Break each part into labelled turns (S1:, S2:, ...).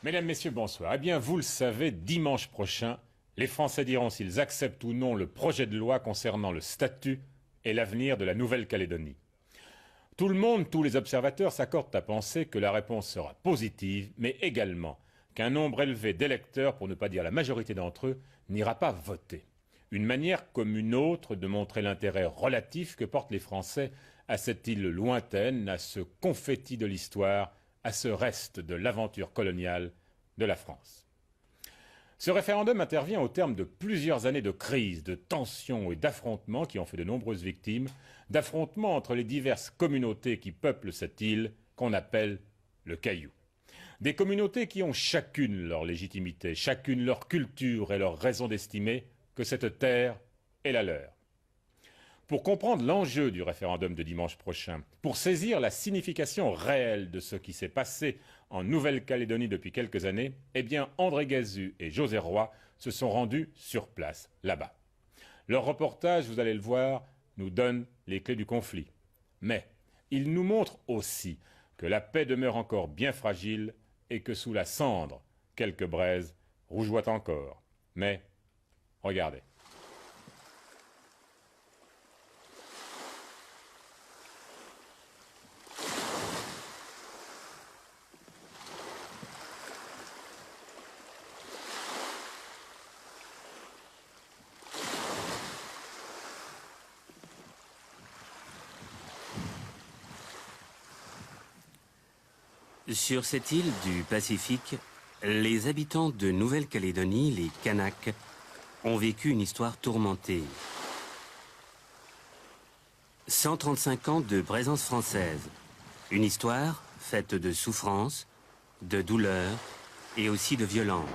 S1: Mesdames, Messieurs, bonsoir. Eh bien, vous le savez, dimanche prochain, les Français diront s'ils acceptent ou non le projet de loi concernant le statut et l'avenir de la Nouvelle-Calédonie. Tout le monde, tous les observateurs s'accordent à penser que la réponse sera positive, mais également qu'un nombre élevé d'électeurs, pour ne pas dire la majorité d'entre eux, n'ira pas voter. Une manière comme une autre de montrer l'intérêt relatif que portent les Français à cette île lointaine, à ce confetti de l'histoire, à ce reste de l'aventure coloniale de la France. Ce référendum intervient au terme de plusieurs années de crise, de tensions et d'affrontements qui ont fait de nombreuses victimes, d'affrontements entre les diverses communautés qui peuplent cette île qu'on appelle le Caillou. Des communautés qui ont chacune leur légitimité, chacune leur culture et leur raison d'estimer que cette terre est la leur. Pour comprendre l'enjeu du référendum de dimanche prochain, pour saisir la signification réelle de ce qui s'est passé en Nouvelle-Calédonie depuis quelques années, eh bien André Gazu et José Roy se sont rendus sur place, là-bas. Leur reportage, vous allez le voir, nous donne les clés du conflit. Mais il nous montre aussi que la paix demeure encore bien fragile et que sous la cendre, quelques braises rougeoient encore. Mais, regardez.
S2: Sur cette île du Pacifique, les habitants de Nouvelle-Calédonie, les Kanaks, ont vécu une histoire tourmentée. 135 ans de présence française. Une histoire faite de souffrance, de douleur et aussi de violence.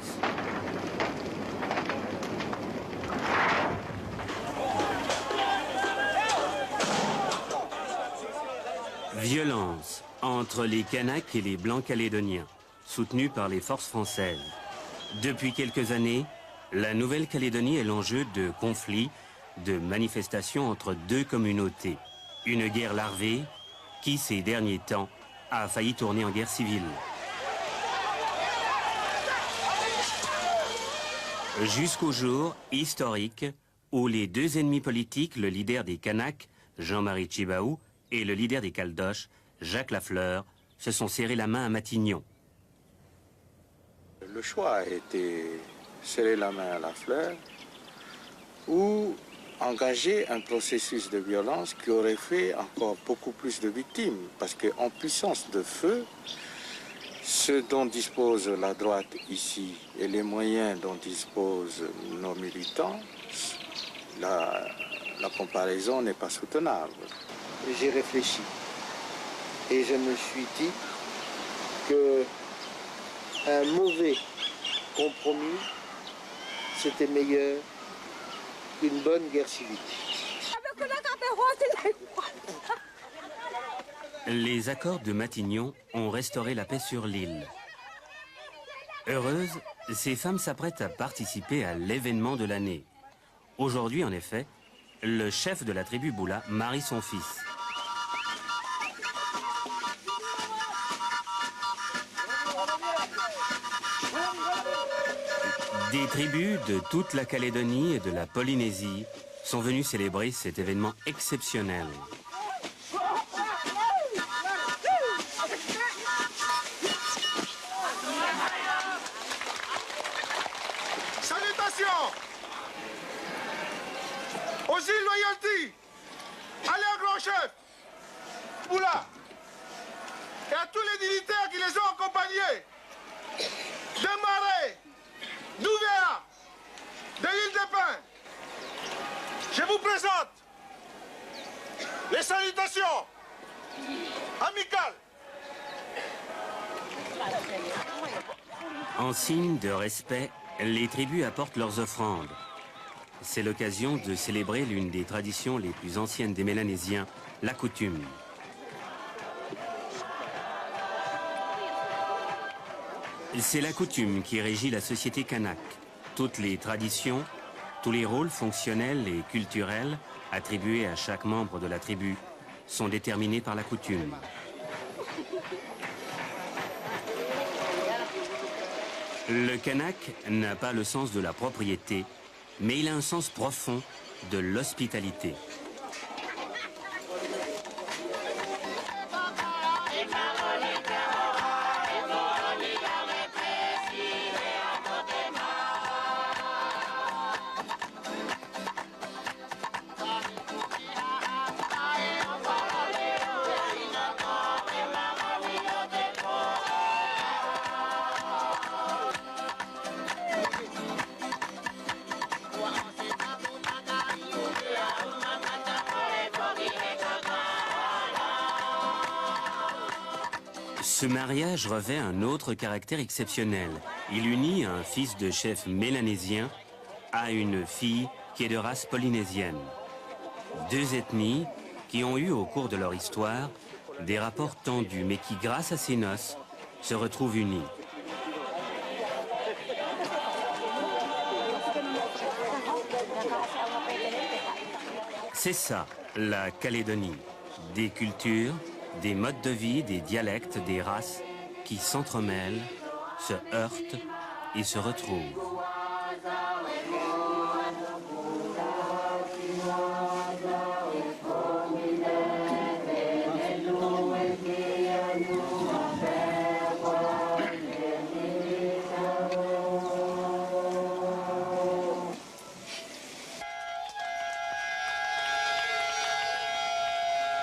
S2: Violence entre les Kanaks et les Blancs calédoniens, soutenus par les forces françaises. Depuis quelques années, la Nouvelle-Calédonie est l'enjeu de conflits, de manifestations entre deux communautés. Une guerre larvée qui, ces derniers temps, a failli tourner en guerre civile. Jusqu'au jour historique où les deux ennemis politiques, le leader des Kanaks, Jean-Marie Tjibaou, et le leader des Caldoches, Jacques Lafleur, se sont serrés la main à Matignon.
S3: Le choix a été serrer la main à Lafleur ou engager un processus de violence qui aurait fait encore beaucoup plus de victimes. Parce qu'en puissance de feu, ce dont dispose la droite ici et les moyens dont disposent nos militants, la comparaison n'est pas soutenable. J'ai réfléchi et je me suis dit qu'un mauvais compromis, c'était meilleur qu'une bonne guerre civile.
S2: Les accords de Matignon ont restauré la paix sur l'île. Heureuses, ces femmes s'apprêtent à participer à l'événement de l'année. Aujourd'hui, en effet, le chef de la tribu Boula marie son fils. Des tribus de toute la Calédonie et de la Polynésie sont venues célébrer cet événement exceptionnel.
S4: Salutations aux îles Loyalty, à leur grand chef, Boula, et à tous les dignitaires qui les ont accompagnés, de Marais, d'Ouvéa, de l'île des Pins. Je vous présente les salutations amicales.
S2: En signe de respect, les tribus apportent leurs offrandes. C'est l'occasion de célébrer l'une des traditions les plus anciennes des Mélanésiens, la coutume. C'est la coutume qui régit la société kanak. Toutes les traditions, tous les rôles fonctionnels et culturels attribués à chaque membre de la tribu sont déterminés par la coutume. Le kanak n'a pas le sens de la propriété, mais il a un sens profond de l'hospitalité. Ce mariage revêt un autre caractère exceptionnel. Il unit un fils de chef mélanésien à une fille qui est de race polynésienne. Deux ethnies qui ont eu au cours de leur histoire des rapports tendus, mais qui, grâce à ces noces, se retrouvent unis. C'est ça, la Calédonie. Des cultures, des modes de vie, des dialectes, des races qui s'entremêlent, se heurtent et se retrouvent.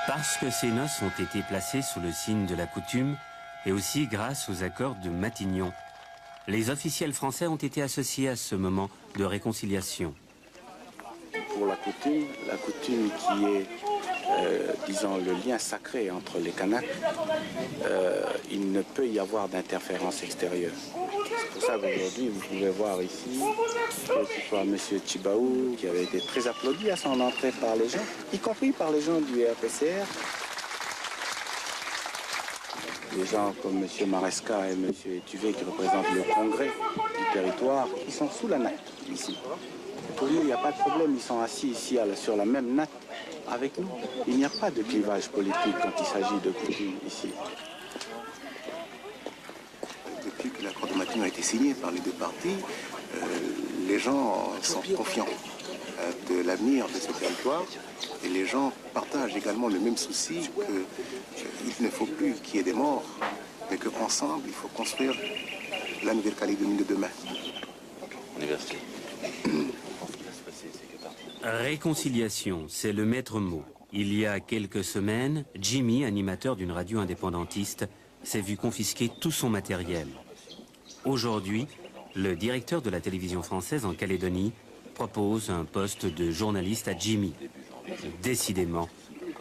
S2: Parce que ces noces ont été placées sous le signe de la coutume et aussi grâce aux accords de Matignon, les officiels français ont été associés à ce moment de réconciliation.
S3: Pour la coutume qui est, disons, le lien sacré entre les Kanaks, il ne peut y avoir d'interférence extérieure. C'est pour ça qu'aujourd'hui, vous pouvez voir ici, que ce soit M. Tchibaou, qui avait été très applaudi à son entrée par les gens, y compris par les gens du RPCR. Des gens comme M. Maresca et M. Tuvé qui représentent le congrès du territoire, qui sont sous la natte ici. Pour nous, il n'y a pas de problème, ils sont assis ici sur la même natte avec nous. Il n'y a pas de clivage politique quand il s'agit de coutumes ici.
S5: Depuis que l'accord de Matignon a été signé par les deux parties, les gens sont confiants de l'avenir de ce territoire et les gens partagent également le même souci qu'il ne faut plus qu'il y ait des morts, mais qu'ensemble, il faut construire la Nouvelle-Calédonie de demain.
S2: Réconciliation, c'est le maître mot. Il y a quelques semaines, Jimmy, animateur d'une radio indépendantiste, s'est vu confisquer tout son matériel. Aujourd'hui, le directeur de la télévision française en Calédonie propose un poste de journaliste à Jimmy. Décidément,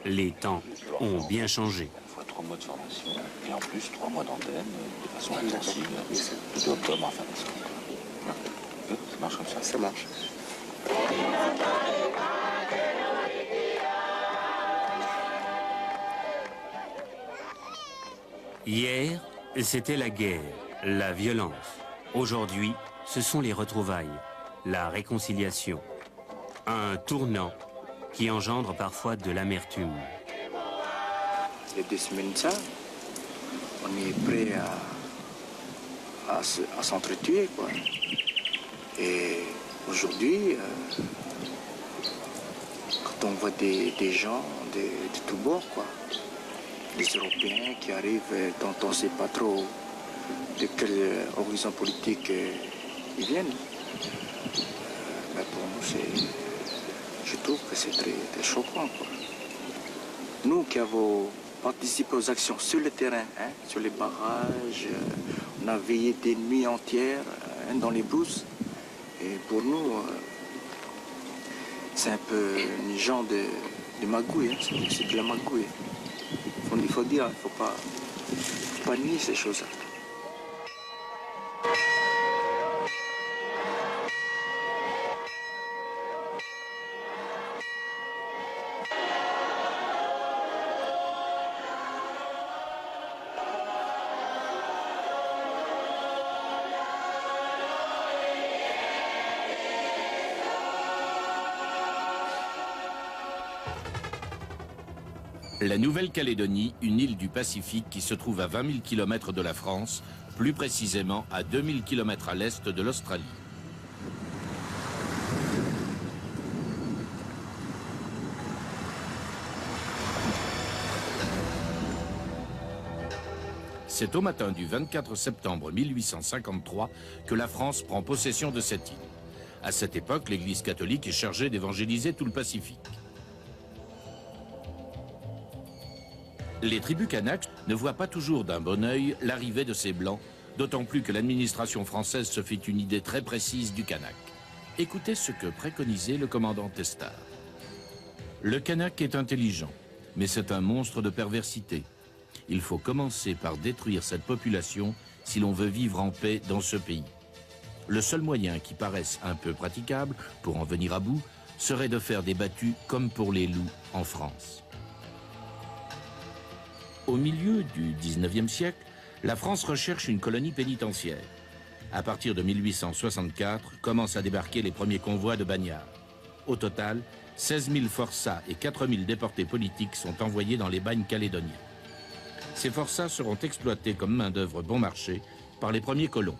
S2: les temps ont bien changé.
S6: Il faut 3 mois de formation et en plus 3 mois d'antenne de façon intensive de octobre à fin décembre. Ça marche comme ça.
S3: Ça marche.
S2: Hier, c'était la guerre, la violence. Aujourd'hui, ce sont les retrouvailles, la réconciliation. Un tournant qui engendre parfois de l'amertume.
S3: Il y a 2 semaines de ça, on est prêt à s'entretuer, quoi. Et aujourd'hui, quand on voit des gens de tous bords, quoi, les Européens qui arrivent dont on ne sait pas trop de quel horizon politique ils viennent, ben pour nous, je trouve que c'est très, très choquant, quoi. Nous qui avons participé aux actions sur le terrain, hein, sur les barrages, on a veillé des nuits entières dans les brousses. Et pour nous, c'est un peu une genre de magouille, hein. C'est de la magouille. Il faut dire, il ne faut pas nier ces choses-là.
S7: La Nouvelle-Calédonie, une île du Pacifique qui se trouve à 20 000 km de la France, plus précisément à 2000 km à l'est de l'Australie. C'est au matin du 24 septembre 1853 que la France prend possession de cette île. À cette époque, l'Église catholique est chargée d'évangéliser tout le Pacifique. Les tribus Kanaks ne voient pas toujours d'un bon œil l'arrivée de ces Blancs, d'autant plus que l'administration française se fait une idée très précise du Kanak. Écoutez ce que préconisait le commandant Testard. Le Kanak est intelligent, mais c'est un monstre de perversité. Il faut commencer par détruire cette population si l'on veut vivre en paix dans ce pays. Le seul moyen qui paraisse un peu praticable pour en venir à bout serait de faire des battues comme pour les loups en France. Au milieu du 19e siècle, la France recherche une colonie pénitentiaire. À partir de 1864, commencent à débarquer les premiers convois de bagnards. Au total, 16 000 forçats et 4 000 déportés politiques sont envoyés dans les bagnes calédoniens. Ces forçats seront exploités comme main-d'œuvre bon marché par les premiers colons.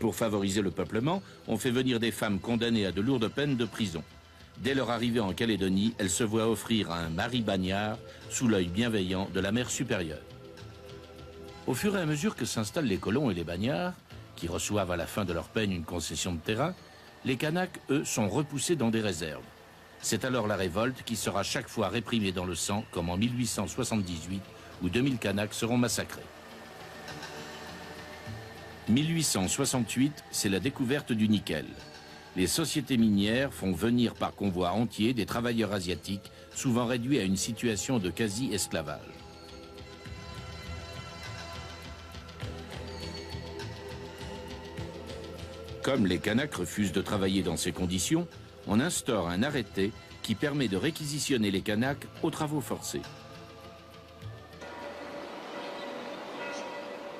S7: Pour favoriser le peuplement, on fait venir des femmes condamnées à de lourdes peines de prison. Dès leur arrivée en Calédonie, elles se voient offrir un mari bagnard sous l'œil bienveillant de la mère supérieure. Au fur et à mesure que s'installent les colons et les bagnards, qui reçoivent à la fin de leur peine une concession de terrain, les Kanaks, eux, sont repoussés dans des réserves. C'est alors la révolte qui sera chaque fois réprimée dans le sang, comme en 1878, où 2000 Kanaks seront massacrés. 1868, c'est la découverte du nickel. Les sociétés minières font venir par convoi entier des travailleurs asiatiques, souvent réduits à une situation de quasi-esclavage. Comme les Kanaks refusent de travailler dans ces conditions, on instaure un arrêté qui permet de réquisitionner les Kanaks aux travaux forcés.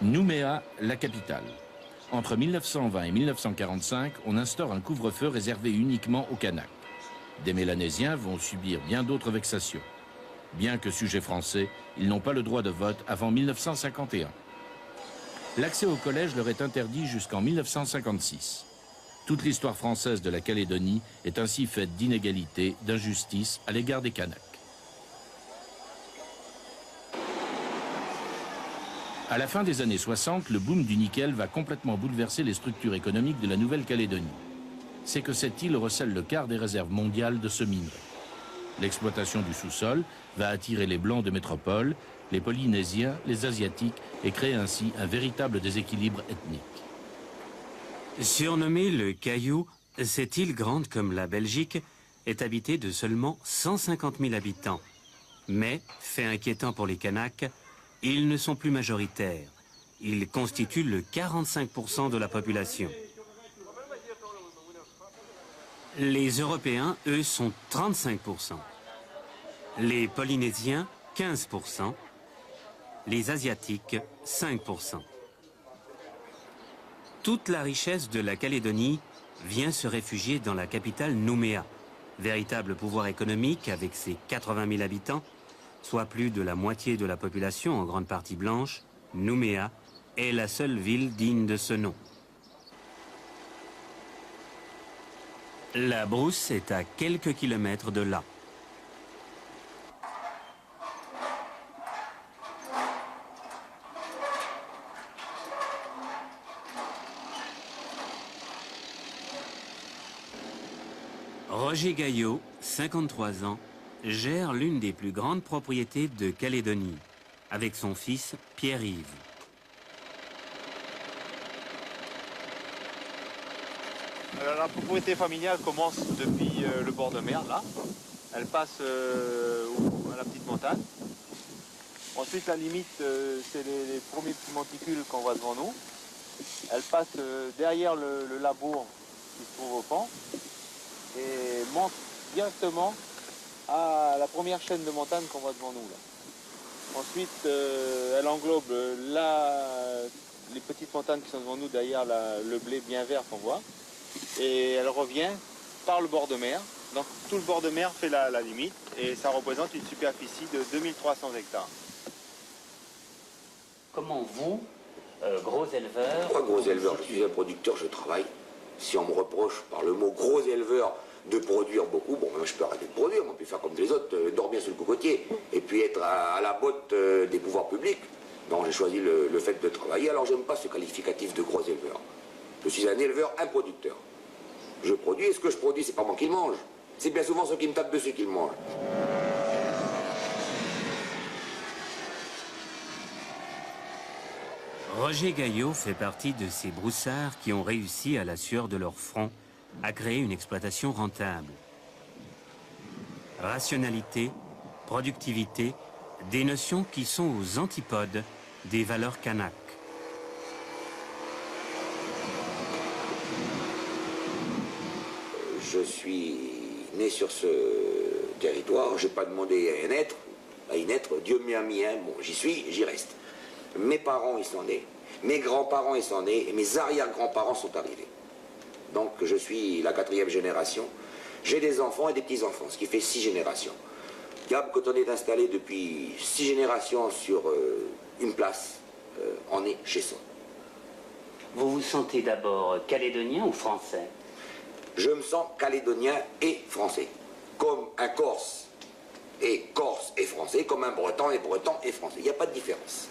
S7: Nouméa, la capitale. Entre 1920 et 1945, on instaure un couvre-feu réservé uniquement aux Kanaks. Des Mélanésiens vont subir bien d'autres vexations. Bien que sujets français, ils n'ont pas le droit de vote avant 1951. L'accès au collège leur est interdit jusqu'en 1956. Toute l'histoire française de la Calédonie est ainsi faite d'inégalités, d'injustices à l'égard des Kanaks. À la fin des années 60, le boom du nickel va complètement bouleverser les structures économiques de la Nouvelle-Calédonie. C'est que cette île recèle le quart des réserves mondiales de ce minerai. L'exploitation du sous-sol va attirer les Blancs de métropole, les Polynésiens, les Asiatiques et créer ainsi un véritable déséquilibre ethnique.
S2: Surnommée le Caillou, cette île grande comme la Belgique est habitée de seulement 150 000 habitants. Mais, fait inquiétant pour les Kanaks, ils ne sont plus majoritaires. Ils constituent le 45% de la population. Les Européens, eux, sont 35%. Les Polynésiens, 15%. Les Asiatiques, 5%. Toute la richesse de la Calédonie vient se réfugier dans la capitale Nouméa, véritable pouvoir économique avec ses 80 000 habitants, soit plus de la moitié de la population en grande partie blanche. Nouméa est la seule ville digne de ce nom. La brousse est à quelques kilomètres de là. Roger Gaillot, 53 ans, gère l'une des plus grandes propriétés de Calédonie, avec son fils Pierre-Yves.
S8: La propriété familiale commence depuis le bord de mer, là. Elle passe à la petite montagne. Ensuite, la limite, c'est les premiers petits monticules qu'on voit devant nous. Elle passe derrière le labour qui se trouve au fond et monte directement à la première chaîne de montagne qu'on voit devant nous, là. Ensuite, elle englobe les petites montagnes qui sont devant nous, derrière le blé bien vert qu'on voit. Et elle revient par le bord de mer. Donc tout le bord de mer fait la limite et ça représente une superficie de 2300 hectares.
S2: comment vous, gros éleveur...
S9: Pourquoi gros éleveur? Je suis un producteur, je travaille. Si on me reproche par le mot gros éleveur de produire beaucoup, bon, moi je peux arrêter de produire, on peut faire comme les autres, dormir sur le cocotier, et puis être à la botte des pouvoirs publics. Non, j'ai choisi le fait de travailler, alors j'aime pas ce qualificatif de gros éleveur. Je suis un éleveur, un producteur. Je produis, et ce que je produis, c'est pas moi qui le mange. C'est bien souvent ceux qui me tapent dessus qui le mangent.
S2: Roger Gaillot fait partie de ces broussards qui ont réussi à la sueur de leur front à créer une exploitation rentable. Rationalité, productivité, des notions qui sont aux antipodes des valeurs kanak.
S9: Je suis né sur ce territoire, je n'ai pas demandé à y naître, Dieu m'y a mis un, bon j'y suis, j'y reste. Mes parents y sont nés, mes grands-parents y sont nés, et mes arrière-grands-parents sont arrivés. Donc je suis la 4e génération. J'ai des enfants et des petits-enfants, ce qui fait 6 générations. Gab, quand on est installé depuis 6 générations sur une place, on est chez soi.
S2: Vous vous sentez d'abord calédonien ou français?
S9: Je me sens calédonien et français. Comme un corse est français, comme un breton est breton et français. Il n'y a pas de différence.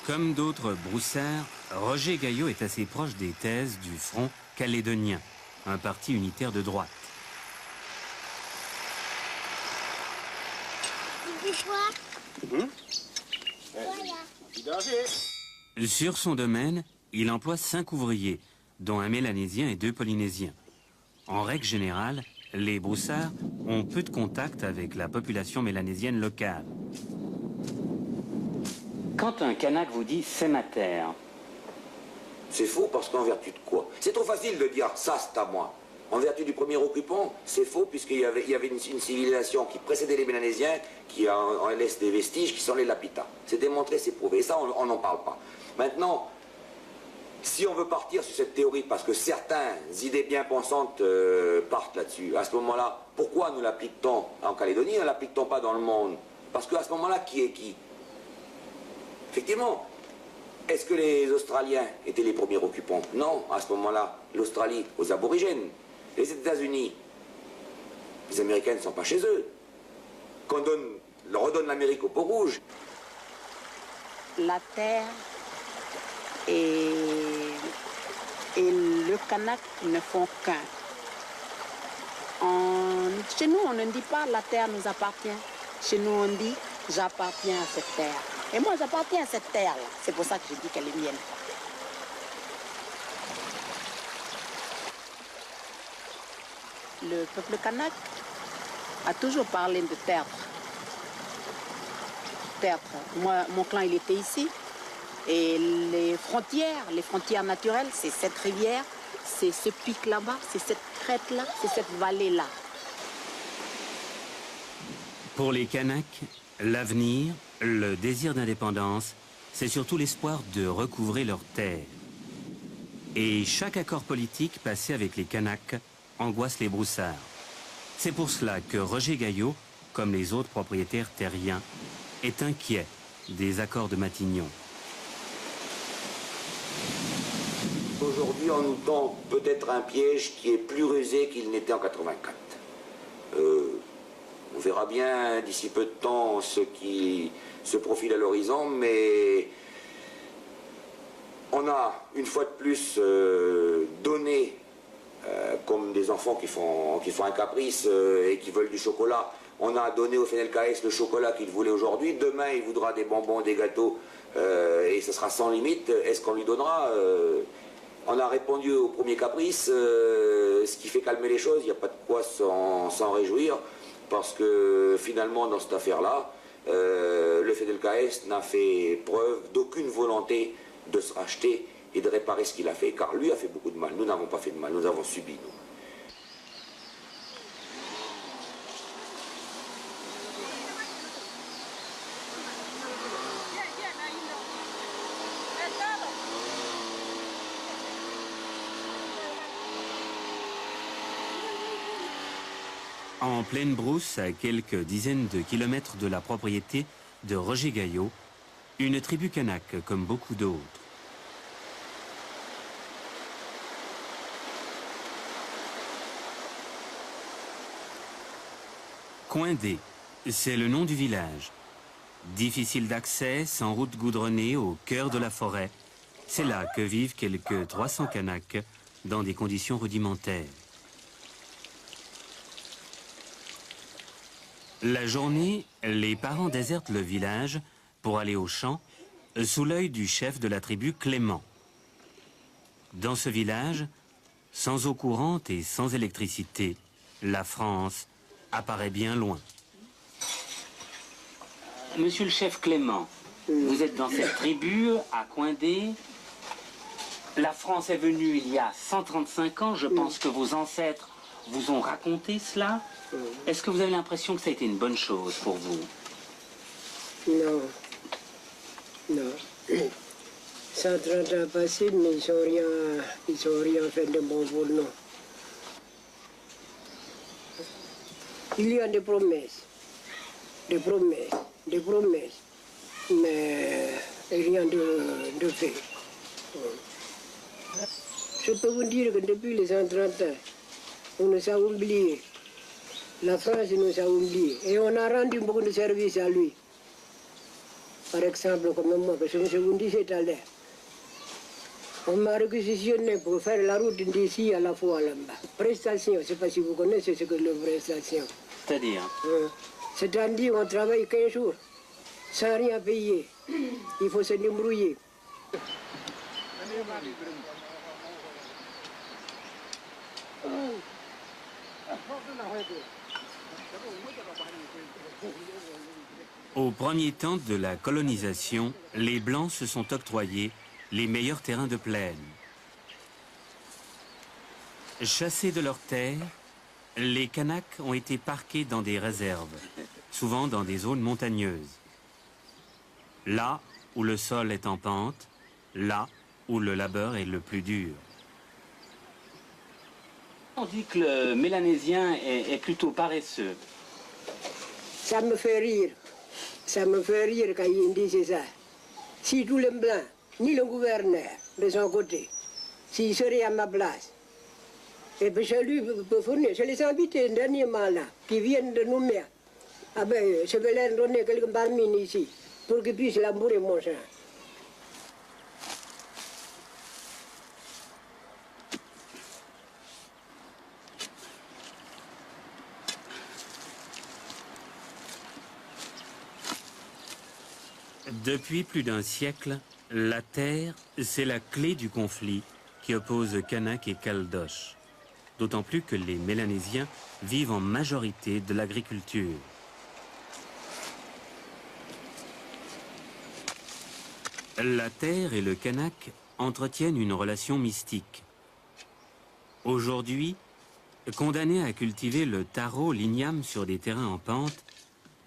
S2: Comme d'autres broussards, Roger Gaillot est assez proche des thèses du Front calédonien, un parti unitaire de droite. Sur son domaine, il emploie 5 ouvriers, dont un mélanésien et 2 polynésiens. En règle générale, les broussards ont peu de contact avec la population mélanésienne locale. Quand un kanak vous dit « c'est ma terre »,
S9: c'est faux parce qu'en vertu de quoi? C'est trop facile de dire « ça c'est à moi ». En vertu du premier occupant, c'est faux puisqu'il y avait une civilisation qui précédait les Mélanésiens, qui en laisse des vestiges, qui sont les Lapitas. C'est démontré, c'est prouvé. Et ça, on n'en parle pas. Maintenant, si on veut partir sur cette théorie, parce que certaines idées bien pensantes partent là-dessus, à ce moment-là, pourquoi nous l'applique-t-on en Calédonie, ne l'applique-t-on pas dans le monde? Parce qu'à ce moment-là, qui est qui? Effectivement, est-ce que les Australiens étaient les premiers occupants? Non, à ce moment-là, l'Australie aux aborigènes. Les États-Unis, les Américains ne sont pas chez eux. Qu'on redonne l'Amérique au peau rouge.
S10: La terre et le kanak ne font qu'un. Chez nous, on ne dit pas la terre nous appartient. Chez nous, on dit j'appartiens à cette terre. Et moi, j'appartiens à cette terre-là. C'est pour ça que je dis qu'elle est mienne. Le peuple kanak a toujours parlé de tertre. Tertre. Moi, mon clan, il était ici. Et les frontières naturelles, c'est cette rivière, c'est ce pic là-bas, c'est cette crête-là, c'est cette vallée-là.
S2: Pour les Kanaks, l'avenir, le désir d'indépendance, c'est surtout l'espoir de recouvrer leurs terres. Et chaque accord politique passé avec les Kanaks angoisse les broussards. C'est pour cela que Roger Gaillot, comme les autres propriétaires terriens, est inquiet des accords de Matignon.
S9: Aujourd'hui, on nous tend peut-être un piège qui est plus rusé qu'il n'était en 84. On verra bien d'ici peu de temps ce qui se profile à l'horizon, mais on a une fois de plus donné, comme des enfants qui font un caprice et qui veulent du chocolat, on a donné au FNLKS le chocolat qu'il voulait aujourd'hui. Demain, il voudra des bonbons, des gâteaux, et ce sera sans limite. Est-ce qu'on lui donnera On a répondu au premier caprice, ce qui fait calmer les choses. Il n'y a pas de quoi s'en réjouir, parce que finalement, dans cette affaire-là, le FNLKS n'a fait preuve d'aucune volonté de se racheter et de réparer ce qu'il a fait, car lui a fait beaucoup de mal. Nous n'avons pas fait de mal, nous avons subi, nous.
S2: En pleine brousse, à quelques dizaines de kilomètres de la propriété de Roger Gaillot, une tribu kanak comme beaucoup d'autres. Coindé, c'est le nom du village. Difficile d'accès, sans route goudronnée, au cœur de la forêt. C'est là que vivent quelques 300 Kanaks dans des conditions rudimentaires. La journée, les parents désertent le village pour aller au champ, sous l'œil du chef de la tribu, Clément. Dans ce village, sans eau courante et sans électricité, la France apparaît bien loin. Monsieur le chef Clément, vous êtes dans cette tribu à Coindé. La France est venue il y a 135 ans. Je pense que vos ancêtres vous ont raconté cela. Est-ce que vous avez l'impression que ça a été une bonne chose pour vous?
S11: Non. Non. 130 ans passés, mais ils sont rien fait de bon pour nous. Il y a des promesses, mais rien de fait. Je peux vous dire que depuis les 130 ans, on nous a oubliés. La France nous a oubliés et on a rendu beaucoup de services à lui. Par exemple, comme moi, que je vous dis tout à l'heure, on m'a réquisitionné pour faire la route d'ici à la fois là-bas. Prestation, je ne sais pas si vous connaissez ce que c'est la prestation.
S2: C'est-à-dire
S11: C'est-à-dire qu'on travaille 15 jours sans rien payer. Il faut se débrouiller.
S2: Au premier temps de la colonisation, les Blancs se sont octroyés les meilleurs terrains de plaine. Chassés de leurs terres, les Kanaks ont été parqués dans des réserves, souvent dans des zones montagneuses. Là où le sol est en pente, là où le labeur est le plus dur. On dit que le Mélanésien est plutôt paresseux.
S11: Ça me fait rire. Ça me fait rire quand il dit ça. Si tous les Blancs, ni le gouverneur de son côté, s'il serait à ma place, et puis je lui peux fournir, je les ai invités dernièrement là, qui viennent de Nouméa. Ah ben, je vais leur donner quelques barmines ici, pour qu'ils puissent labourer mon champ.
S2: Depuis plus d'un siècle, la terre, c'est la clé du conflit qui oppose Kanak et Caldoche. D'autant plus que les Mélanésiens vivent en majorité de l'agriculture. La terre et le Kanak entretiennent une relation mystique. Aujourd'hui, condamnés à cultiver le taro, l'igname sur des terrains en pente,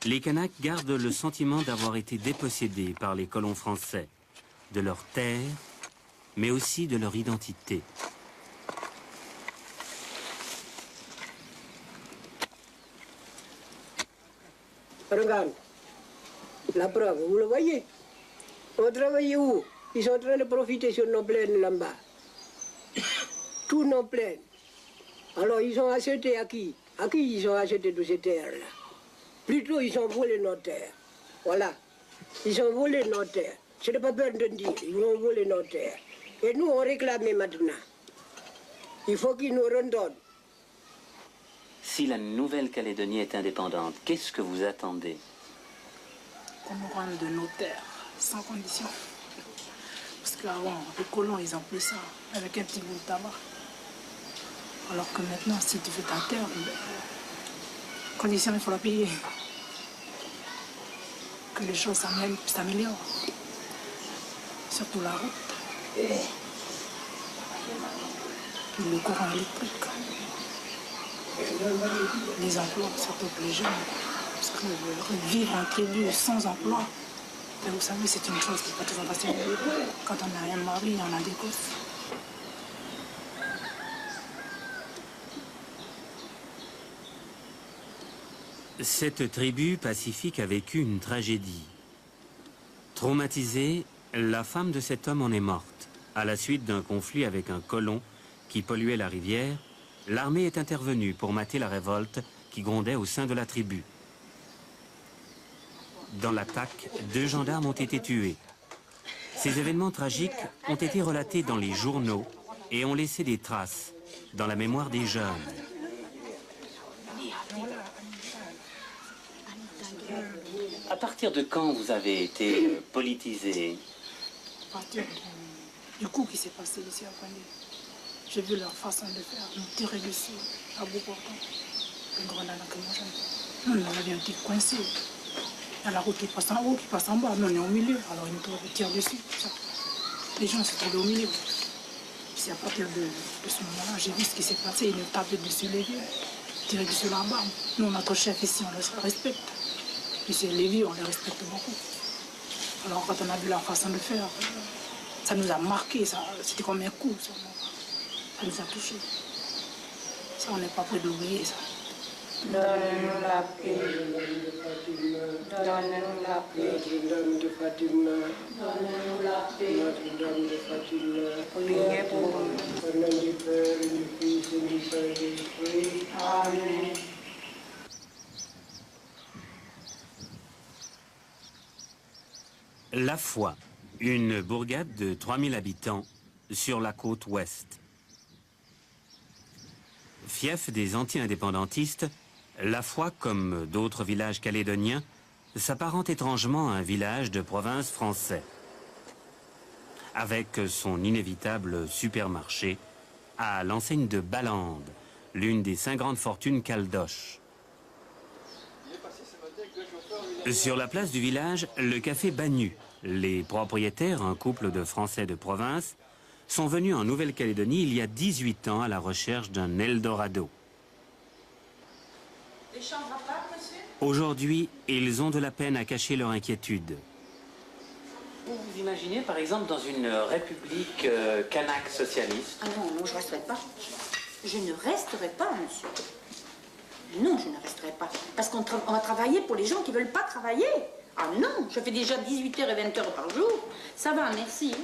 S2: les Kanaks gardent le sentiment d'avoir été dépossédés par les colons français, de leur terre, mais aussi de leur identité.
S11: Regarde, la preuve, vous le voyez. On travaille où? Ils sont en train de profiter sur nos plaines là-bas. Tous nos plaines. Alors ils ont acheté à qui? À qui ils ont acheté toutes ces terres-là? Plutôt, ils ont volé nos terres. Voilà. Ils ont volé nos terres. Je n'ai pas peur de dire, ils ont volé nos terres. Et nous, on réclame maintenant. Il faut qu'ils nous redonnent.
S2: Si la Nouvelle-Calédonie est indépendante, qu'est-ce que vous attendez?
S12: Qu'on nous rende de nos terres, sans condition. Parce qu'avant, les colons, ils ont pris ça avec un petit bout de tabac. Alors que maintenant, si tu fais ta terre, condition, il faut la payer. Que les choses s'améliorent. Surtout la route. Et le courant électrique. Les emplois, surtout pour les jeunes. Parce que vivre en tribu sans emploi, vous savez, c'est une chose qui n'est pas toujours facile. Quand on a un mari, on a des gosses.
S2: Cette tribu pacifique a vécu une tragédie. Traumatisée, la femme de cet homme en est morte. À la suite d'un conflit avec un colon qui polluait la rivière, l'armée est intervenue pour mater la révolte qui grondait au sein de la tribu. Dans l'attaque, 2 gendarmes ont été tués. Ces événements tragiques ont été relatés dans les journaux et ont laissé des traces dans la mémoire des jeunes.
S13: À partir de quand vous avez été politisé?
S12: À partir du coup qui s'est passé ici à Condé. J'ai vu leur façon de faire, nous tirer dessus à bout portant. Le grand nana que moi j'aime. Nous, on avait un petit coincé. Il y a la route qui passe en haut, qui passe en bas. Nous, on est au milieu. Alors ils nous tirent dessus. Ça. Les gens se trouvaient au milieu. C'est à partir de ce moment-là, j'ai vu ce qui s'est passé. Ils nous tapaient dessus les vieux, tiraient dessus la barbe. Nous, notre chef ici, on le respecte. Puis c'est les vieux, on les respecte beaucoup. Alors quand on a vu leur façon de faire, ça nous a marqué. C'était comme un coup. Ça nous a touchés. Ça, on n'est pas prêt d'oublier ça.
S11: Donne-nous la paix. Donne-nous la paix. Notre-Dame de Fatima. Donne-nous la paix. Notre-Dame de Fatima. Priez pour nous. Au nom du Père, et du Fils et du Saint-Esprit. Amen.
S2: La Foi, une bourgade de 3000 habitants sur la côte ouest. Fief des anti-indépendantistes, La Foi, comme d'autres villages calédoniens, s'apparente étrangement à un village de province français. Avec son inévitable supermarché à l'enseigne de Ballande, l'une des 5 grandes fortunes caldoches. Sur la place du village, le café Bagnu. Les propriétaires, un couple de Français de province, sont venus en Nouvelle-Calédonie il y a 18 ans à la recherche d'un Eldorado.
S10: Des chambres à part, monsieur?
S2: Aujourd'hui, ils ont de la peine à cacher leur inquiétude.
S13: Vous vous imaginez, par exemple, dans une république kanak socialiste?
S10: Ah non, non, je ne resterai pas. Je ne resterai pas, monsieur. Non, je ne resterai pas. Parce qu'on va travailler pour les gens qui ne veulent pas travailler. Ah non, je fais déjà 18h et 20h par jour. Ça va, merci.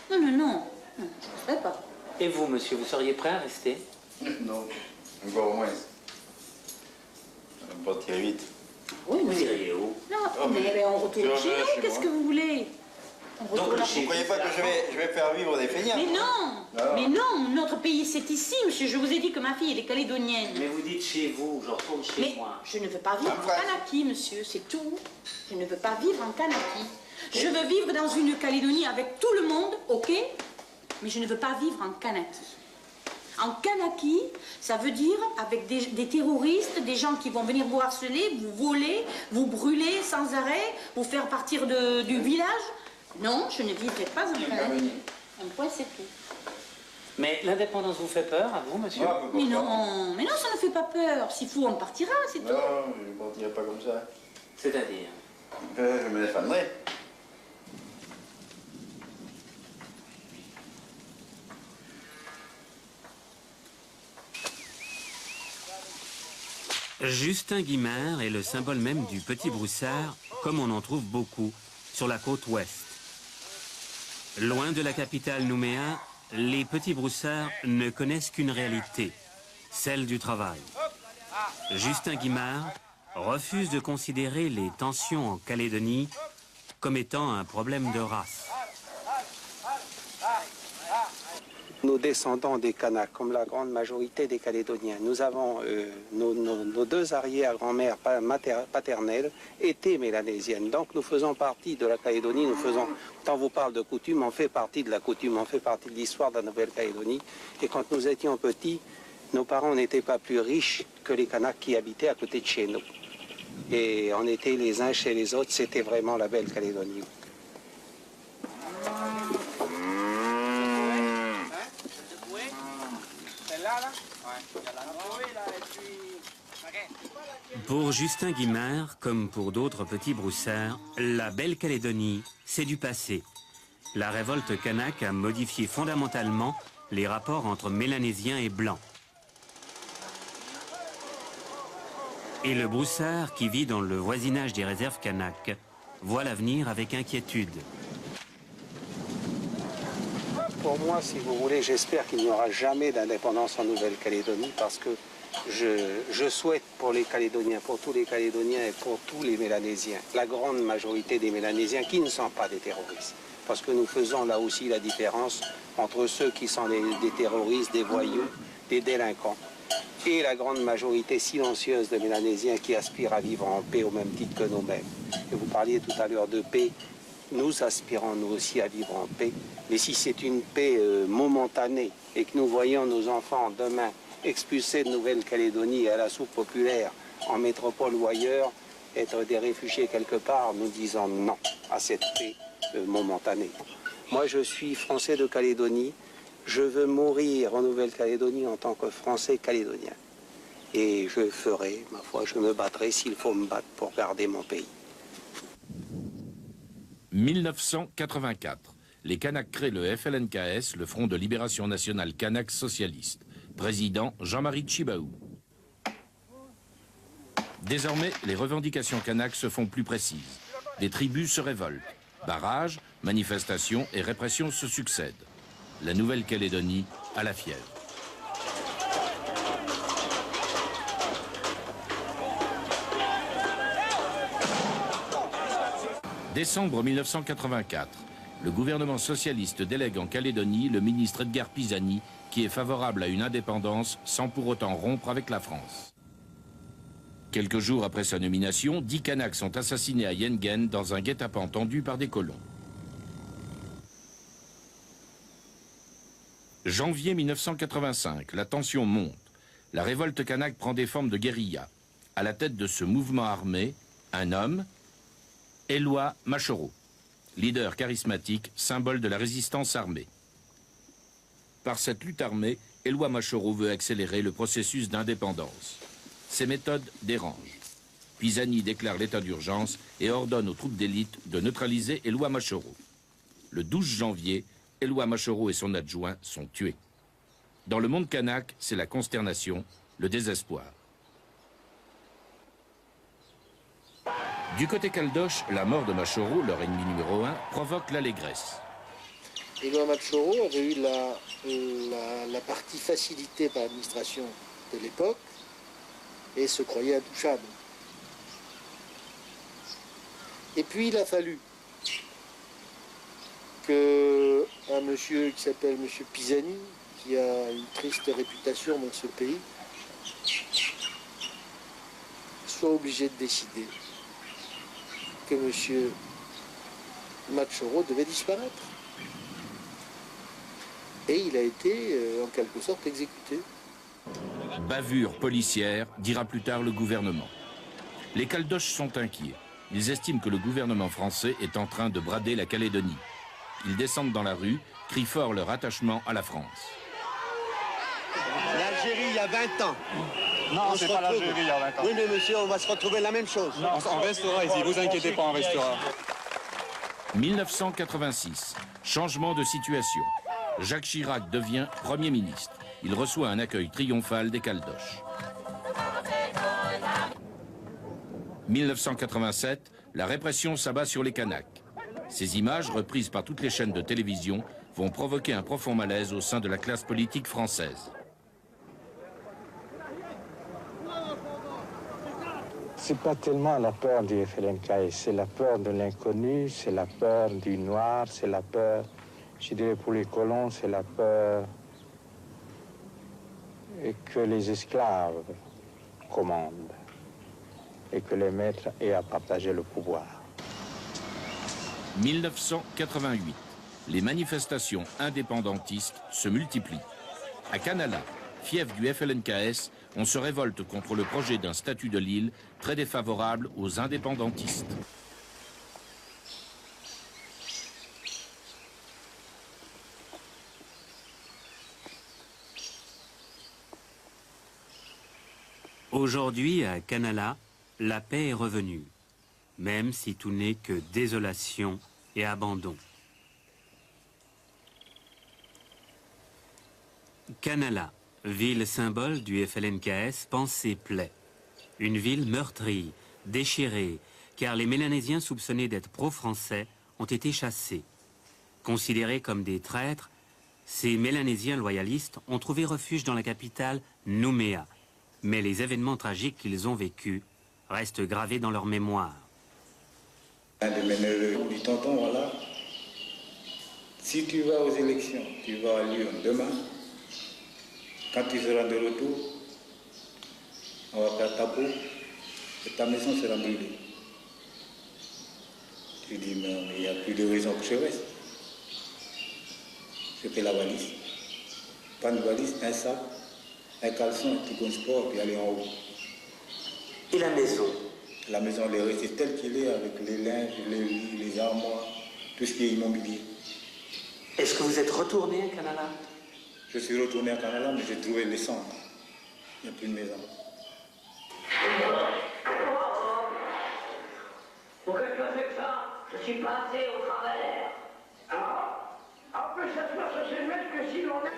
S10: Non, non, non. Non, je ne resterai pas.
S13: Et vous, monsieur, vous seriez prêt à rester?
S14: Non, encore moins. On va partir vite.
S10: Oui,
S13: vous iriez où?
S10: Non, mais on retourne chez nous. Qu'est-ce que vous voulez?
S14: Donc, vous ne croyez pas que je vais faire vivre des feignants?
S10: Mais non, mais non, notre pays c'est ici, monsieur. Je vous ai dit que ma fille elle est calédonienne.
S13: Mais vous dites chez vous, je retourne chez moi.
S10: Je ne veux pas vivre en Kanaki, monsieur, c'est tout. Je ne veux pas vivre en Kanaki. Je veux vivre dans une Calédonie avec tout le monde, ok? Mais je ne veux pas vivre en Kanaki. En Kanaki, ça veut dire avec des terroristes, des gens qui vont venir vous harceler, vous voler, vous brûler sans arrêt, vous faire partir du village. Non, je ne vivrai pas en Kanaki. Un point, c'est tout.
S13: Mais l'indépendance vous fait peur, à vous, monsieur?
S10: Mais non, ça ne fait pas peur. S'il faut, on partira, c'est tout.
S14: Non, je ne partirai pas comme ça.
S13: C'est-à-dire?
S14: Je me défendrai.
S2: Justin Guimard est le symbole même du petit broussard, comme on en trouve beaucoup sur la côte ouest. Loin de la capitale Nouméa, les petits broussards ne connaissent qu'une réalité, celle du travail. Justin Guimard refuse de considérer les tensions en Calédonie comme étant un problème de race.
S15: Nous descendons des Kanaks, comme la grande majorité des Calédoniens. Nous avons nos 2 arrière-grand-mères paternelles étaient mélanésiennes. Donc nous faisons partie de la Calédonie. Quand on vous parle de coutume, on fait partie de la coutume, on fait partie de l'histoire de la Nouvelle-Calédonie. Et quand nous étions petits, nos parents n'étaient pas plus riches que les Kanaks qui habitaient à côté de chez nous. Et on était les uns chez les autres, c'était vraiment la belle Calédonie.
S2: Pour Justin Guimard, comme pour d'autres petits broussards, la belle Calédonie, c'est du passé. La révolte kanak a modifié fondamentalement les rapports entre Mélanésiens et Blancs. Et le Broussard, qui vit dans le voisinage des réserves Kanak, voit l'avenir avec inquiétude.
S15: Pour moi, si vous voulez, j'espère qu'il n'y aura jamais d'indépendance en Nouvelle-Calédonie parce que je souhaite pour les Calédoniens, pour tous les Calédoniens et pour tous les Mélanésiens, la grande majorité des Mélanésiens qui ne sont pas des terroristes. Parce que nous faisons là aussi la différence entre ceux qui sont des terroristes, des voyous, des délinquants, et la grande majorité silencieuse de Mélanésiens qui aspirent à vivre en paix au même titre que nous-mêmes. Et vous parliez tout à l'heure de paix, nous aspirons nous aussi à vivre en paix, mais si c'est une paix momentanée et que nous voyons nos enfants demain expulsés de Nouvelle-Calédonie à la soupe populaire en métropole ou ailleurs, être des réfugiés quelque part, nous disons non à cette paix momentanée. Moi je suis français de Calédonie, je veux mourir en Nouvelle-Calédonie en tant que Français calédonien. Et je ferai, ma foi, je me battrai s'il faut me battre pour garder mon pays.
S7: 1984. Les Kanaks créent le FLNKS, le Front de Libération Nationale Kanak Socialiste. Président Jean-Marie Tjibaou. Désormais, les revendications Kanak se font plus précises. Les tribus se révoltent. Barrages, manifestations et répressions se succèdent. La Nouvelle-Calédonie a la fièvre. Décembre 1984. Le gouvernement socialiste délègue en Calédonie le ministre Edgar Pisani, qui est favorable à une indépendance sans pour autant rompre avec la France. Quelques jours après sa nomination, 10 Kanaks sont assassinés à Yengen dans un guet-apens tendu par des colons. Janvier 1985, la tension monte. La révolte kanak prend des formes de guérilla. À la tête de ce mouvement armé, un homme, Éloi Machoro, leader charismatique, symbole de la résistance armée. Par cette lutte armée, Éloi Machoro veut accélérer le processus d'indépendance. Ses méthodes dérangent. Pisani déclare l'état d'urgence et ordonne aux troupes d'élite de neutraliser Éloi Machoro. Le 12 janvier, Éloi Machoro et son adjoint sont tués. Dans le monde kanak, c'est la consternation, le désespoir. Du côté caldoche, la mort de Machoro, leur ennemi numéro 1, provoque l'allégresse.
S16: Éloi Machoro avait eu la partie facilitée par l'administration de l'époque et se croyait intouchable. Et puis il a fallu qu'un monsieur qui s'appelle monsieur Pisani, qui a une triste réputation dans ce pays, soit obligé de décider que monsieur Machoro devait disparaître. Et il a été, en quelque sorte, exécuté.
S7: Bavure policière, dira plus tard le gouvernement. Les caldoches sont inquiets. Ils estiment que le gouvernement français est en train de brader la Calédonie. Ils descendent dans la rue, crient fort leur attachement à la France.
S17: L'Algérie, il y a 20 ans.
S18: Non, c'est pas l'Algérie, il y a 20 ans.
S17: Oui, mais monsieur, on va se retrouver la même chose.
S18: Non, on restera ici, vous inquiétez pas, on restera.
S7: 1986, changement de situation. Jacques Chirac devient Premier ministre. Il reçoit un accueil triomphal des caldoches. 1987, la répression s'abat sur les Kanaks. Ces images, reprises par toutes les chaînes de télévision, vont provoquer un profond malaise au sein de la classe politique française.
S19: C'est pas tellement la peur du FLNKS, c'est la peur de l'inconnu, c'est la peur du noir, c'est la peur, je dirais pour les colons, c'est la peur que les esclaves commandent et que les maîtres aient à partager le pouvoir.
S7: 1988, les manifestations indépendantistes se multiplient. À Canala, fief du FLNKS, on se révolte contre le projet d'un statut de l'île très défavorable aux indépendantistes.
S2: Aujourd'hui, à Canala, la paix est revenue, même si tout n'est que désolation et abandon. Canala, ville symbole du FLNKS, pense ses plaies. Une ville meurtrie, déchirée, car les Mélanésiens soupçonnés d'être pro-français ont été chassés. Considérés comme des traîtres, ces Mélanésiens loyalistes ont trouvé refuge dans la capitale Nouméa. Mais les événements tragiques qu'ils ont vécus restent gravés dans leur mémoire.
S20: Un de mes neveux dit, tonton, voilà, si tu vas aux élections, tu vas à Lyon demain, quand tu seras de retour, on va faire ta peau et ta maison sera brûlée. Tu dis, mais il n'y a plus de raison que je reste. Je fais la valise. Pas une valise, un sac, un caleçon, un petit sport, puis aller en haut.
S2: Et la maison?
S20: La maison, elle est restée telle qu'elle est, avec les linges, les lits, les armoires, tout ce qui est immobilier.
S2: Est-ce que vous êtes retourné à Canala?
S20: Je suis retourné à Canala, mais j'ai trouvé les cendres. Il n'y a plus de maison.
S21: Pour que je fais ça, je suis passé au travers. En plus, ça se passe aussi mal que si l'on est...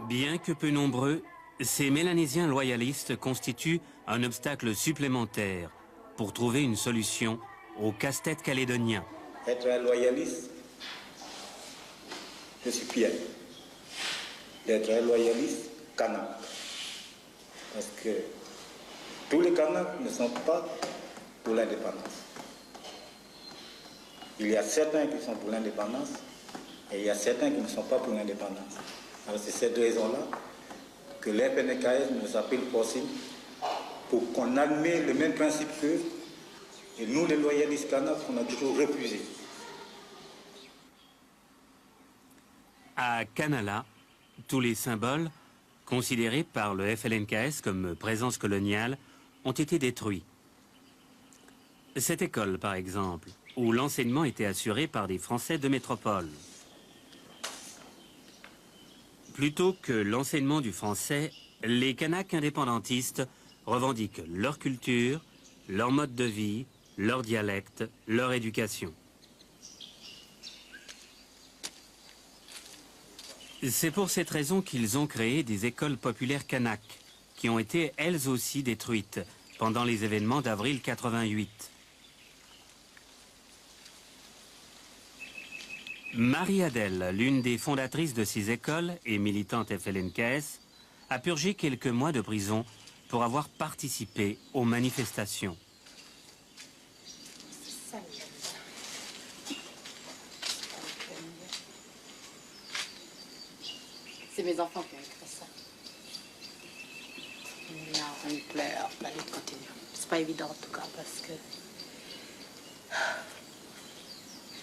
S2: Bien que peu nombreux, ces Mélanésiens loyalistes constituent un obstacle supplémentaire pour trouver une solution au casse-tête calédonien.
S20: Être un loyaliste, je suis fier d'être un loyaliste kanak. Parce que tous les Kanaks ne sont pas pour l'indépendance. Il y a certains qui sont pour l'indépendance et il y a certains qui ne sont pas pour l'indépendance. Alors c'est cette raison-là que l'FNKS nous appelle possible pour qu'on admette le même principe qu'eux. Et nous, les loyalistes kanaks, on a toujours refusé.
S2: À Canala, tous les symboles, considérés par le FLNKS comme présence coloniale, ont été détruits. Cette école, par exemple, où l'enseignement était assuré par des Français de métropole. Plutôt que l'enseignement du français, les Kanaks indépendantistes revendiquent leur culture, leur mode de vie, leur dialecte, leur éducation. C'est pour cette raison qu'ils ont créé des écoles populaires kanaks, qui ont été elles aussi détruites pendant les événements d'avril 88. Marie-Adèle, l'une des fondatrices de ces écoles et militante FLNKS, a purgé quelques mois de prison pour avoir participé aux manifestations.
S22: C'est mes enfants qui ont écrit ça. Là, on pleure, la lutte continue. C'est pas évident en tout cas parce que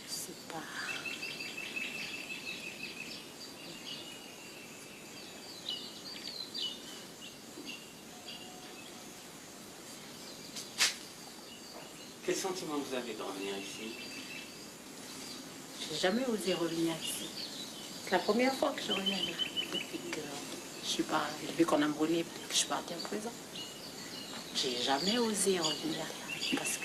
S22: c'est pas.
S2: Quel sentiment vous avez de revenir ici?
S22: J'ai jamais osé revenir ici. C'est la première fois que je reviens là. Depuis que je suis pas, depuis qu'on a brûlé, depuis que je suis partie en prison. J'ai jamais osé revenir là parce que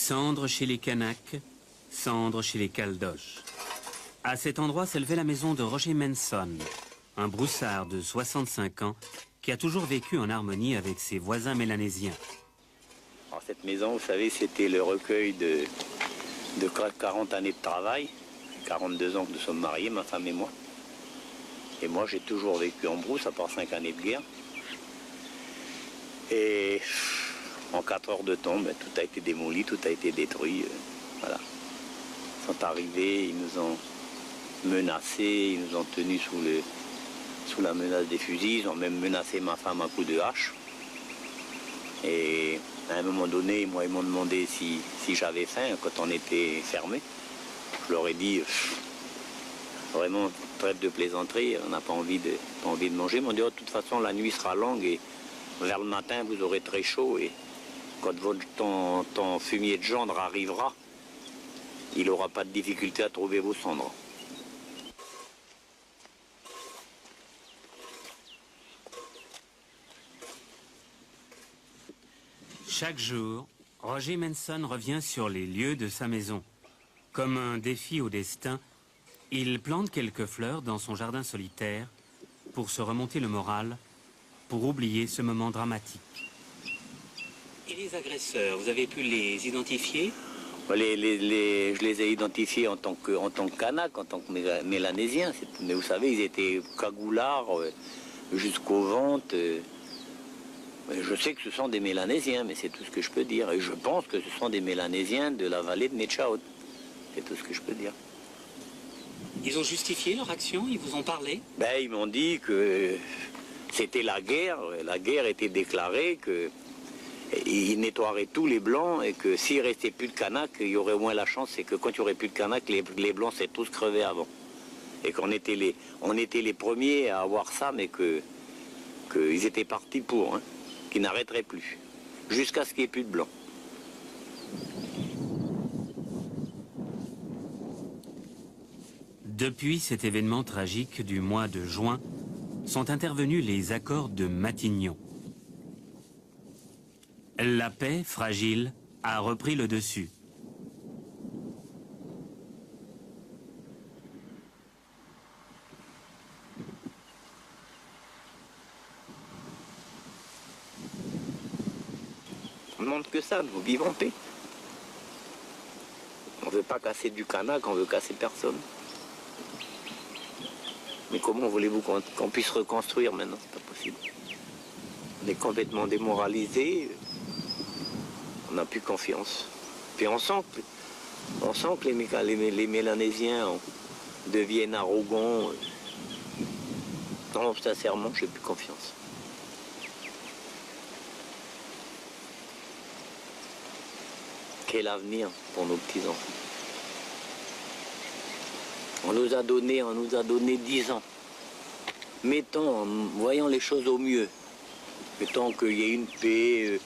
S2: Cendres chez les Kanaks, cendres chez les Caldoches. À cet endroit s'élevait la maison de Roger Manson, un broussard de 65 ans qui a toujours vécu en harmonie avec ses voisins mélanésiens.
S23: Alors, cette maison, vous savez, c'était le recueil de 40 années de travail, 42 ans que nous sommes mariés, ma femme et moi. Et moi, j'ai toujours vécu en brousse, à part 5 années de guerre. Et en 4 heures de temps, ben, tout a été démoli, tout a été détruit. Voilà. Ils sont arrivés, ils nous ont menacés, ils nous ont tenus sous la menace des fusils. Ils ont même menacé ma femme à coups de hache. Et à un moment donné, moi, ils m'ont demandé si j'avais faim quand on était fermé. Je leur ai dit, vraiment, trêve de plaisanterie, on n'a pas envie de manger. Ils m'ont dit, oh, de toute façon, la nuit sera longue et vers le matin, vous aurez très chaud. Et quand ton fumier de gendre arrivera, il n'aura pas de difficulté à trouver vos cendres.
S2: Chaque jour, Roger Manson revient sur les lieux de sa maison. Comme un défi au destin, il plante quelques fleurs dans son jardin solitaire pour se remonter le moral, pour oublier ce moment dramatique.
S13: Et les agresseurs, vous avez pu les identifier?
S23: Je les ai identifiés en tant que Kanak, en tant que Mélanésiens. Mais vous savez, ils étaient cagoulards jusqu'au ventre. Je sais que ce sont des Mélanésiens, mais c'est tout ce que je peux dire. Et je pense que ce sont des Mélanésiens de la vallée de Métchaout. C'est tout ce que je peux dire.
S13: Ils ont justifié leur action? Ils vous ont parlé?
S23: Ben, ils m'ont dit que c'était la guerre. La guerre était déclarée, qu'ils nettoieraient tous les blancs et que s'il restait plus de Kanak, il y aurait au moins la chance, c'est que quand il n'y aurait plus de Kanak, les blancs s'étaient tous crevés avant. Et qu'on était les premiers à avoir ça, mais qu'ils étaient partis pour, hein, qu'ils n'arrêteraient plus, jusqu'à ce qu'il n'y ait plus de blancs.
S2: Depuis cet événement tragique du mois de juin, sont intervenus les accords de Matignon. La paix, fragile, a repris le dessus.
S23: On ne demande que ça, nous vivons en paix. On ne veut pas casser du Kanak, on veut casser personne. Mais comment voulez-vous qu'on puisse reconstruire maintenant? C'est pas possible. On est complètement démoralisé. On n'a plus confiance. Puis on sent que les Mélanésiens deviennent arrogants. Non, sincèrement, j'ai plus confiance. Quel avenir pour nos petits-enfants? On nous a donné 10 ans. Voyons les choses au mieux. Mettons qu'il y ait une paix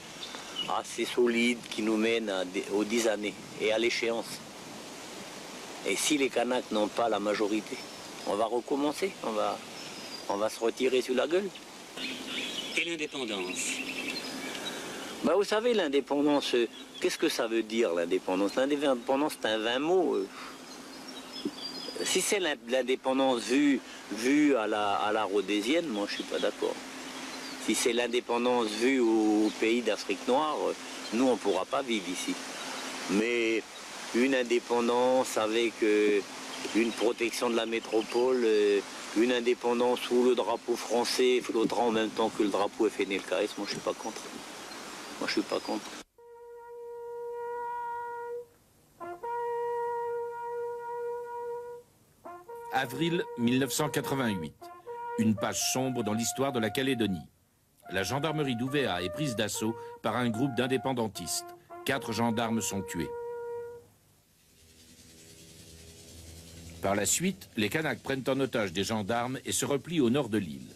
S23: assez solide qui nous mène aux 10 années et à l'échéance. Et si les Kanaks n'ont pas la majorité, on va recommencer, on va se retirer sur la gueule.
S13: Et l'indépendance?
S23: Bah, vous savez, l'indépendance, qu'est-ce que ça veut dire l'indépendance? L'indépendance, c'est un vain mot. Si c'est l'indépendance vue à la rhodésienne, moi je suis pas d'accord. Si c'est l'indépendance vue au pays d'Afrique noire, nous on ne pourra pas vivre ici. Mais une indépendance avec une protection de la métropole, une indépendance où le drapeau français flottera en même temps que le drapeau FNLKS, moi je suis pas contre. Moi je suis pas contre.
S7: Avril 1988. Une page sombre dans l'histoire de la Calédonie. La gendarmerie d'Ouvéa est prise d'assaut par un groupe d'indépendantistes. 4 gendarmes sont tués. Par la suite, les Kanaks prennent en otage des gendarmes et se replient au nord de l'île.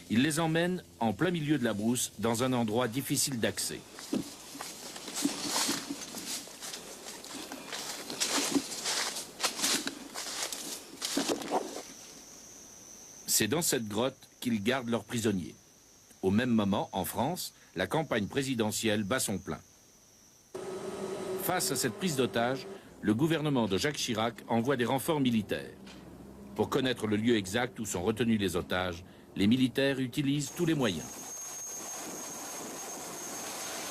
S7: Ils les emmènent en plein milieu de la brousse, dans un endroit difficile d'accès. C'est dans cette grotte qu'ils gardent leurs prisonniers. Au même moment, en France, la campagne présidentielle bat son plein. Face à cette prise d'otage, le gouvernement de Jacques Chirac envoie des renforts militaires. Pour connaître le lieu exact où sont retenus les otages, les militaires utilisent tous les moyens.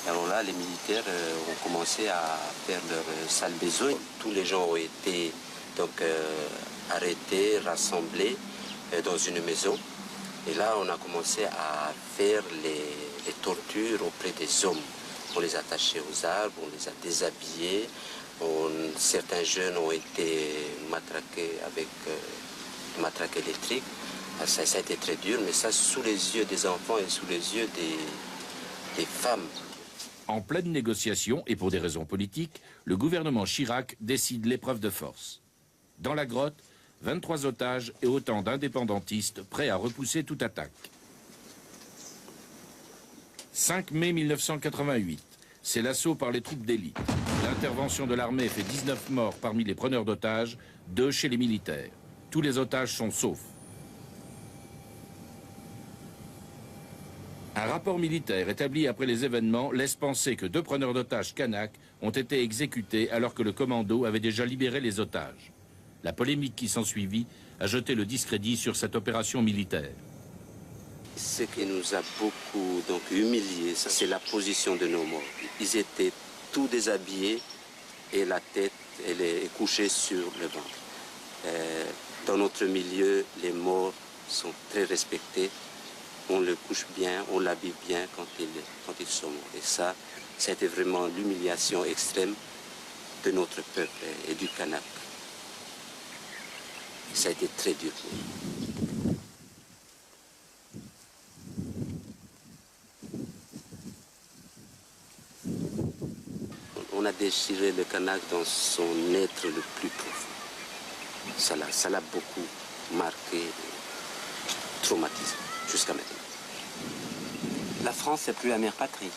S1: Alors là, les militaires ont commencé à faire leur sale besoin. Tous les gens ont été donc arrêtés, rassemblés dans une maison. Et là, on a commencé à faire les tortures auprès des hommes. On les attachait aux arbres, on les a déshabillés. Certains jeunes ont été matraqués avec matraque électrique. Ça a été très dur, mais ça sous les yeux des enfants et sous les yeux des femmes.
S7: En pleine négociation, et pour des raisons politiques, le gouvernement Chirac décide l'épreuve de force. Dans la grotte, 23 otages et autant d'indépendantistes prêts à repousser toute attaque. 5 mai 1988, c'est l'assaut par les troupes d'élite. L'intervention de l'armée fait 19 morts parmi les preneurs d'otages, 2 chez les militaires. Tous les otages sont saufs. Un rapport militaire établi après les événements laisse penser que 2 preneurs d'otages kanaks ont été exécutés alors que le commando avait déjà libéré les otages. La polémique qui s'ensuivit a jeté le discrédit sur cette opération militaire.
S1: Ce qui nous a beaucoup humiliés, c'est la position de nos morts. Ils étaient tous déshabillés et la tête elle est couchée sur le ventre. Dans notre milieu, les morts sont très respectés. On le couche bien, on l'habille bien quand ils sont morts. Et ça a été vraiment l'humiliation extrême de notre peuple et du Kanak. Ça a été très dur pour nous. On a déchiré le Kanak dans son être le plus profond. Ça l'a beaucoup marqué, traumatisé, jusqu'à maintenant.
S2: La France, c'est plus la mère patrie.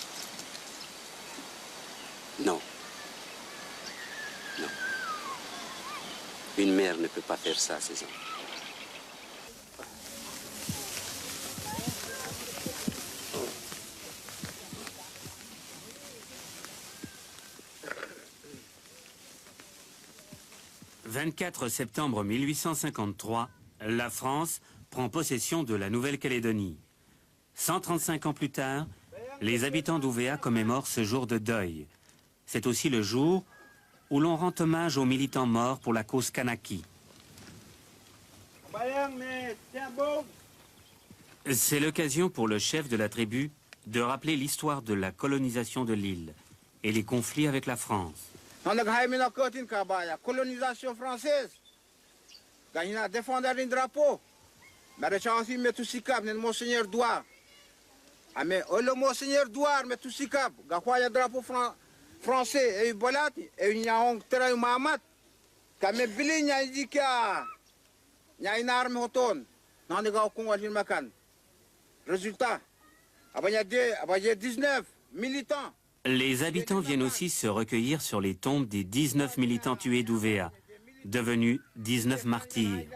S1: Non. Non. Une mère ne peut pas faire ça à ses enfants.
S2: Le 24 septembre 1853, la France prend possession de la Nouvelle-Calédonie. 135 ans plus tard, les habitants d'Ouvéa commémorent ce jour de deuil. C'est aussi le jour où l'on rend hommage aux militants morts pour la cause kanaki. C'est l'occasion pour le chef de la tribu de rappeler l'histoire de la colonisation de l'île et les conflits avec la France.
S3: Colonisation française. Il a défendu un drapeau. Mais j'ai aussi mis tout sikap, le monseigneur Douard. Mais le monseigneur Douard, mais tout sikap. Il y a un drapeau français et voilà. Et il y a un terrain Mahamat. Quand même, il y a indiqué. Il y a une arme autonome. Non, il y a un Congo de Macan. Résultat, il y a 19 militants.
S2: Les habitants viennent aussi se recueillir sur les tombes des 19 militants tués d'Ouvéa, devenus 19 martyrs.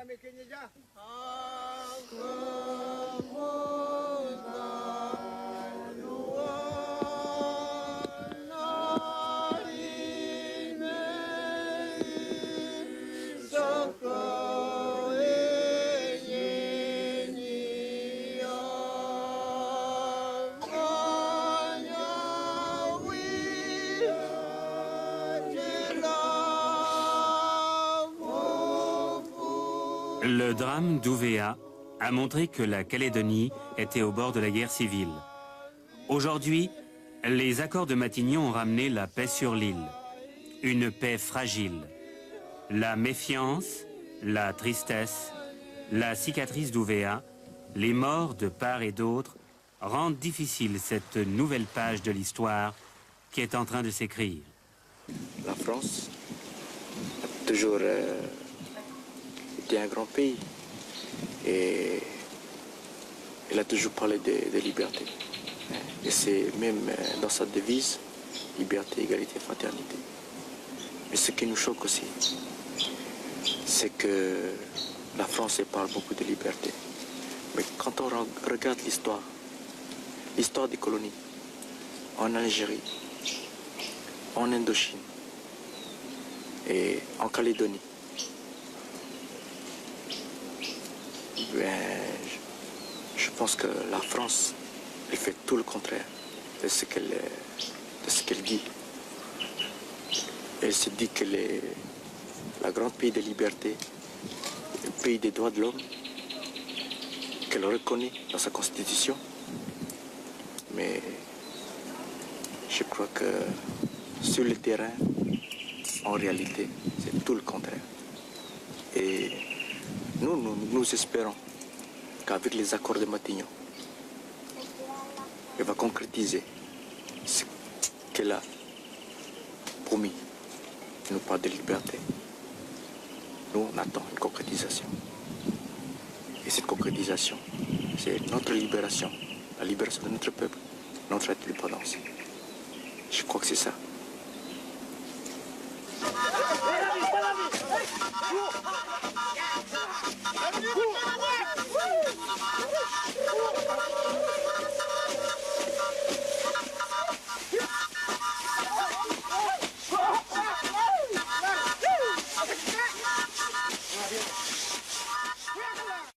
S2: Le drame d'Ouvéa a montré que la Calédonie était au bord de la guerre civile. Aujourd'hui, les accords de Matignon ont ramené la paix sur l'île. Une paix fragile. La méfiance, la tristesse, la cicatrice d'Ouvéa, les morts de part et d'autre rendent difficile cette nouvelle page de l'histoire qui est en train de s'écrire.
S15: La France a toujours été un grand pays et elle a toujours parlé de liberté. Et c'est même dans sa devise, liberté, égalité, fraternité. Mais ce qui nous choque aussi, c'est que la France parle beaucoup de liberté. Mais quand on regarde l'histoire des colonies, en Algérie, en Indochine et en Calédonie, je pense que la France, elle fait tout le contraire de ce qu'elle dit. Elle se dit qu'elle est la grande pays de liberté, le pays des droits de l'homme, qu'elle reconnaît dans sa constitution. Mais je crois que sur le terrain, en réalité, c'est tout le contraire. Et nous espérons qu'avec les accords de Matignon, elle va concrétiser ce qu'elle a promis. Elle nous parle de liberté. Nous, on attend une concrétisation. Et cette concrétisation, c'est notre libération, la libération de notre peuple, notre indépendance. Je crois que c'est ça.